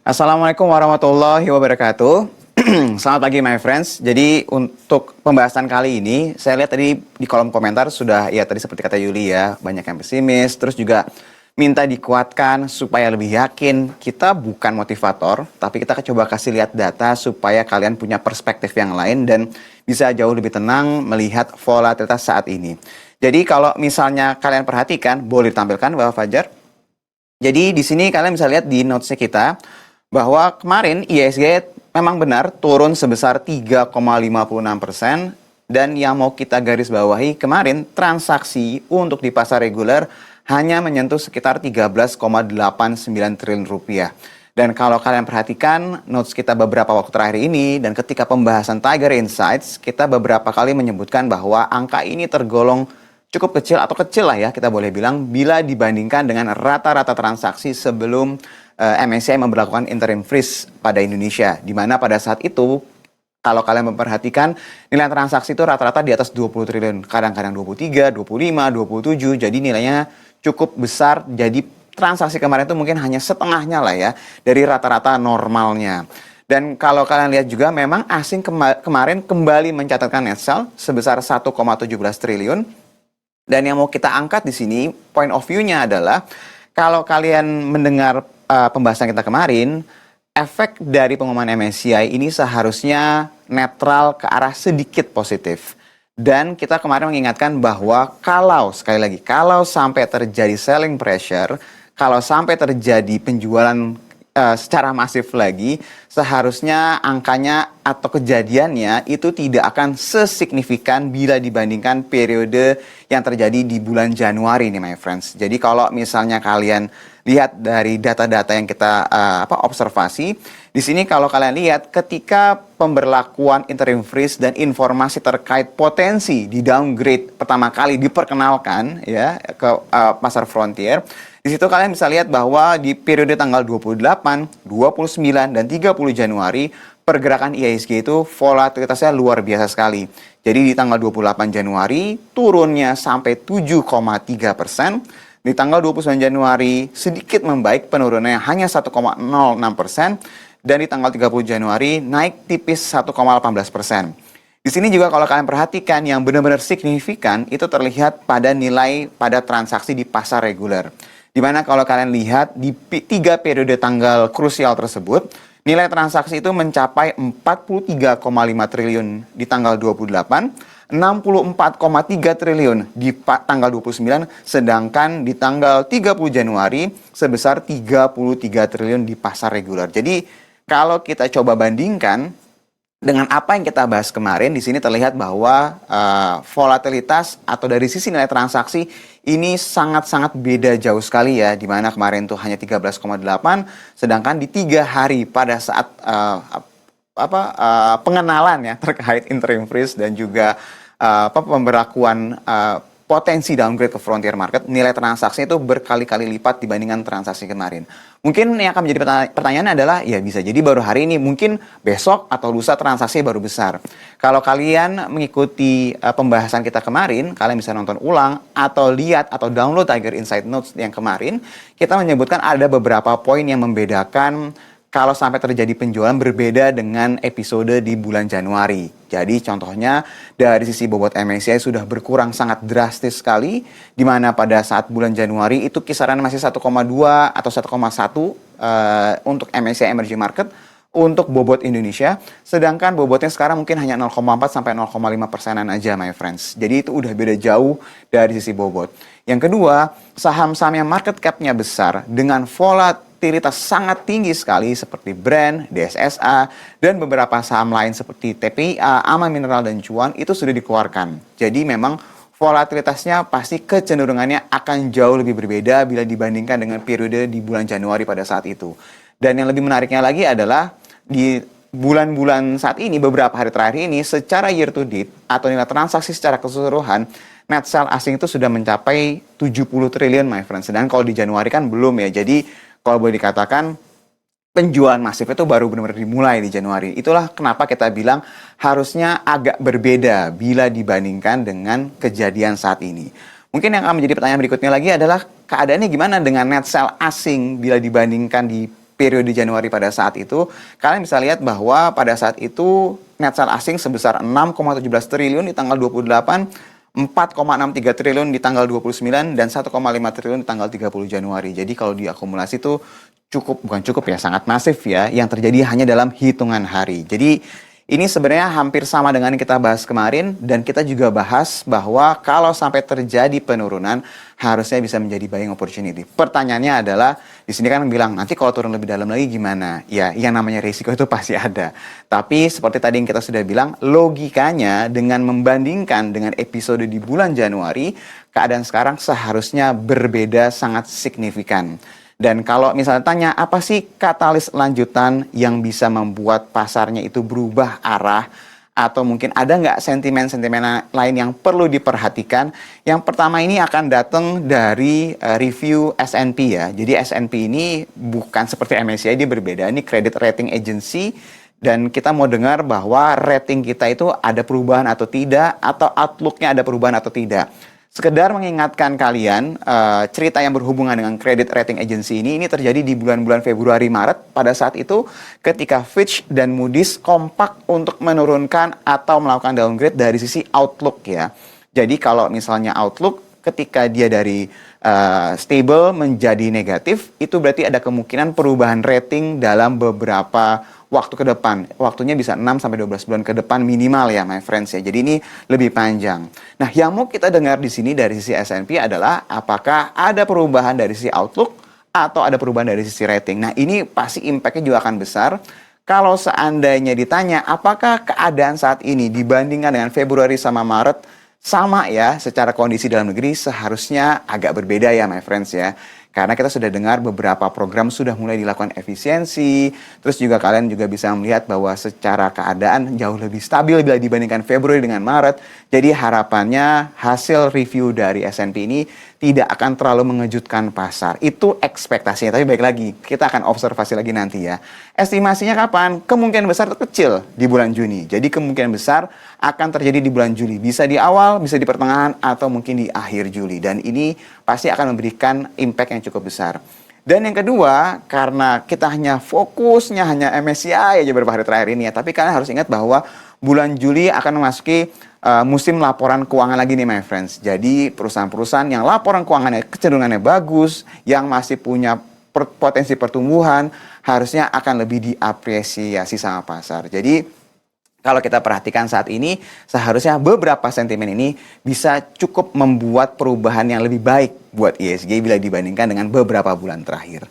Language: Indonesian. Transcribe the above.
Assalamualaikum warahmatullahi wabarakatuh. Selamat pagi my friends. Jadi untuk pembahasan kali ini, saya lihat tadi di kolom komentar sudah, ya tadi seperti kata Yuli ya, banyak yang pesimis, terus juga minta dikuatkan supaya lebih yakin. Kita bukan motivator, tapi kita coba kasih lihat data supaya kalian punya perspektif yang lain dan bisa jauh lebih tenang melihat volatilitas saat ini. Jadi kalau misalnya kalian perhatikan, boleh ditampilkan Bapak Fajar. Jadi di sini kalian bisa lihat di notesnya kita, bahwa kemarin IHSG memang benar turun sebesar 3,56%, dan yang mau kita garis bawahi kemarin transaksi untuk di pasar reguler hanya menyentuh sekitar 13,89 triliun rupiah. Dan kalau kalian perhatikan notes kita beberapa waktu terakhir ini dan ketika pembahasan Tiger Insights, kita beberapa kali menyebutkan bahwa angka ini tergolong cukup kecil atau kecil lah ya kita boleh bilang bila dibandingkan dengan rata-rata transaksi sebelum MSCI memberlakukan interim freeze pada Indonesia, di mana pada saat itu kalau kalian memperhatikan nilai transaksi itu rata-rata di atas 20 triliun, kadang-kadang 23, 25, 27, jadi nilainya cukup besar. Jadi transaksi kemarin itu mungkin hanya setengahnya lah ya dari rata-rata normalnya. Dan kalau kalian lihat juga memang asing kemarin kembali mencatatkan net sell sebesar 1,17 triliun. Dan yang mau kita angkat di sini, point of view-nya adalah kalau kalian mendengar pembahasan kita kemarin, efek dari pengumuman MSCI ini seharusnya netral ke arah sedikit positif. Dan kita kemarin mengingatkan bahwa sekali lagi, kalau sampai terjadi selling pressure, kalau sampai terjadi penjualan secara masif lagi, seharusnya angkanya atau kejadiannya itu tidak akan sesignifikan bila dibandingkan periode yang terjadi di bulan Januari nih my friends. Jadi kalau misalnya kalian lihat dari data-data yang kita observasi, di sini kalau kalian lihat ketika pemberlakuan interim freeze dan informasi terkait potensi di downgrade pertama kali diperkenalkan ya ke pasar frontier, di situ kalian bisa lihat bahwa di periode tanggal 28, 29, dan 30 Januari, pergerakan IHSG itu volatilitasnya luar biasa sekali. Jadi di tanggal 28 Januari turunnya sampai 7,3%. Di tanggal 29 Januari sedikit membaik, penurunannya hanya 1,06%. Dan di tanggal 30 Januari naik tipis 1,18%. Di sini juga kalau kalian perhatikan yang benar-benar signifikan itu terlihat pada nilai pada transaksi di pasar reguler. Dimana kalau kalian lihat di 3 periode tanggal krusial tersebut, nilai transaksi itu mencapai 43,5 triliun di tanggal 28, 64,3 triliun di tanggal 29, sedangkan di tanggal 30 Januari sebesar 33 triliun di pasar reguler. Jadi kalau kita coba bandingkan dengan apa yang kita bahas kemarin, di sini terlihat bahwa volatilitas atau dari sisi nilai transaksi ini sangat-sangat beda jauh sekali ya, di mana kemarin tuh hanya 13,8, sedangkan di 3 hari pada saat pengenalan ya terkait interim freeze dan juga pemberlakuan potensi downgrade ke frontier market, nilai transaksi itu berkali-kali lipat dibandingkan transaksi kemarin. Mungkin yang akan menjadi pertanyaan adalah, ya bisa jadi baru hari ini, mungkin besok atau lusa transaksi baru besar. Kalau kalian mengikuti pembahasan kita kemarin, kalian bisa nonton ulang atau lihat atau download Tiger Insight Notes yang kemarin, kita menyebutkan ada beberapa poin yang membedakan kalau sampai terjadi penjualan berbeda dengan episode di bulan Januari. Jadi contohnya dari sisi bobot MSCI sudah berkurang sangat drastis sekali, di mana pada saat bulan Januari itu kisaran masih 1,2 atau 1,1 untuk MSCI Emerging Market untuk bobot Indonesia, sedangkan bobotnya sekarang mungkin hanya 0,4 sampai 0,5%-an aja my friends. Jadi itu udah beda jauh dari sisi bobot. Yang kedua, saham-saham yang market cap-nya besar dengan volatilitas sangat tinggi sekali seperti Brand, DSSA, dan beberapa saham lain seperti TPIA, Ama Mineral, dan Cuan itu sudah dikeluarkan. Jadi memang volatilitasnya pasti kecenderungannya akan jauh lebih berbeda bila dibandingkan dengan periode di bulan Januari pada saat itu. Dan yang lebih menariknya lagi adalah di bulan-bulan saat ini, beberapa hari terakhir ini, secara year to date atau nilai transaksi secara keseluruhan, net sell asing itu sudah mencapai 70 triliun my friends. Sedangkan kalau di Januari kan belum ya. Jadi kalau boleh dikatakan penjualan masif itu baru benar-benar dimulai di Januari. Itulah kenapa kita bilang harusnya agak berbeda bila dibandingkan dengan kejadian saat ini. Mungkin yang akan menjadi pertanyaan berikutnya lagi adalah keadaannya gimana dengan net sell asing bila dibandingkan di periode Januari pada saat itu, kalian bisa lihat bahwa pada saat itu net sale asing sebesar 6,17 triliun di tanggal 28, 4,63 triliun di tanggal 29, dan 1,5 triliun di tanggal 30 Januari. Jadi kalau diakumulasi itu bukan cukup ya, sangat masif ya, yang terjadi hanya dalam hitungan hari. Jadi ini sebenarnya hampir sama dengan yang kita bahas kemarin, dan kita juga bahas bahwa kalau sampai terjadi penurunan harusnya bisa menjadi buying opportunity. Pertanyaannya adalah di sini kan bilang nanti kalau turun lebih dalam lagi gimana? Ya, yang namanya risiko itu pasti ada. Tapi seperti tadi yang kita sudah bilang, logikanya dengan membandingkan dengan episode di bulan Januari, keadaan sekarang seharusnya berbeda sangat signifikan. Dan kalau misalnya tanya, apa sih katalis lanjutan yang bisa membuat pasarnya itu berubah arah? Atau mungkin ada nggak sentimen-sentimen lain yang perlu diperhatikan? Yang pertama ini akan datang dari review S&P ya. Jadi S&P ini bukan seperti MSCI, dia berbeda. Ini credit rating agency. Dan kita mau dengar bahwa rating kita itu ada perubahan atau tidak, atau outlook-nya ada perubahan atau tidak. Sekedar mengingatkan kalian, cerita yang berhubungan dengan credit rating agency ini terjadi di bulan-bulan Februari Maret. Pada saat itu ketika Fitch dan Moody's kompak untuk menurunkan atau melakukan downgrade dari sisi outlook ya. Jadi kalau misalnya outlook ketika dia dari stable menjadi negatif, itu berarti ada kemungkinan perubahan rating dalam beberapa waktu ke depan. Waktunya bisa 6-12 bulan ke depan minimal ya my friends ya. Jadi ini lebih panjang. Nah, yang mau kita dengar di sini dari sisi S&P adalah apakah ada perubahan dari sisi outlook atau ada perubahan dari sisi rating. Nah, ini pasti impact-nya juga akan besar. Kalau seandainya ditanya apakah keadaan saat ini dibandingkan dengan Februari sama Maret sama ya secara kondisi dalam negeri, seharusnya agak berbeda ya my friends ya. Karena kita sudah dengar beberapa program sudah mulai dilakukan efisiensi. Terus juga kalian juga bisa melihat bahwa secara keadaan jauh lebih stabil bila dibandingkan Februari dengan Maret. Jadi harapannya hasil review dari S&P ini tidak akan terlalu mengejutkan pasar. Itu ekspektasinya, tapi baik lagi, kita akan observasi lagi nanti ya. Estimasinya kapan? Kemungkinan besar kecil di bulan Juni. Jadi kemungkinan besar akan terjadi di bulan Juli. Bisa di awal, bisa di pertengahan, atau mungkin di akhir Juli. Dan ini pasti akan memberikan impact yang cukup besar. Dan yang kedua, karena kita fokusnya hanya MSCI aja beberapa hari terakhir ini ya, tapi kalian harus ingat bahwa bulan Juli akan memasuki musim laporan keuangan lagi nih my friends. Jadi perusahaan-perusahaan yang laporan keuangannya kecenderungannya bagus, yang masih punya potensi pertumbuhan, harusnya akan lebih diapresiasi sama pasar. Jadi kalau kita perhatikan saat ini, seharusnya beberapa sentimen ini bisa cukup membuat perubahan yang lebih baik buat ISG bila dibandingkan dengan beberapa bulan terakhir.